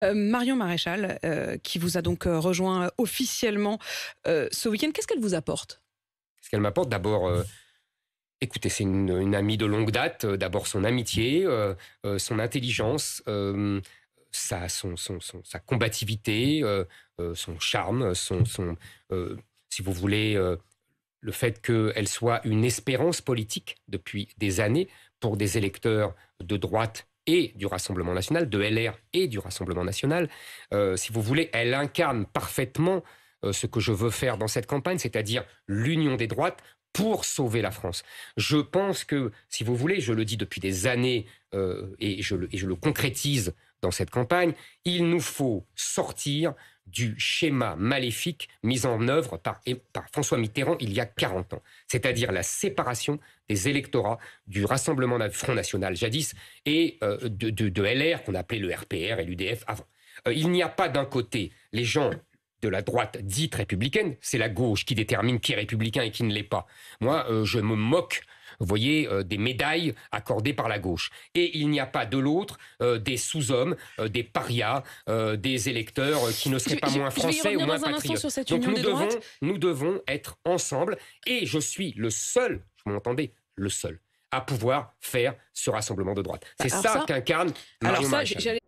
Marion Maréchal, qui vous a donc rejoint officiellement ce week-end, qu'est-ce qu'elle vous apporte? Ce qu'elle m'apporte, d'abord, écoutez, c'est une amie de longue date. D'abord, son amitié, son intelligence, sa combativité, son charme, si vous voulez, le fait qu'elle soit une espérance politique depuis des années pour des électeurs de droite et du Rassemblement national, de LR et du Rassemblement national. Si vous voulez, elle incarne parfaitement ce que je veux faire dans cette campagne, c'est-à-dire l'union des droites pour sauver la France. Je pense que, si vous voulez, je le dis depuis des années et je le concrétise dans cette campagne, il nous faut sortir du schéma maléfique mis en œuvre par François Mitterrand il y a 40 ans, c'est-à-dire la séparation des électorats du Rassemblement Front National jadis et de LR qu'on appelait le RPR et l'UDF avant. Il n'y a pas d'un côté les gens de la droite dite républicaine, c'est la gauche qui détermine qui est républicain et qui ne l'est pas. Moi, je me moque, vous voyez, des médailles accordées par la gauche. Et il n'y a pas de l'autre des sous-hommes, des parias, des électeurs qui ne seraient pas moins français ou moins patriotes. Donc nous devons être ensemble. Et je suis le seul, vous m'entendez, le seul, à pouvoir faire ce rassemblement de droite. C'est ça qu'incarne Marion Maréchal.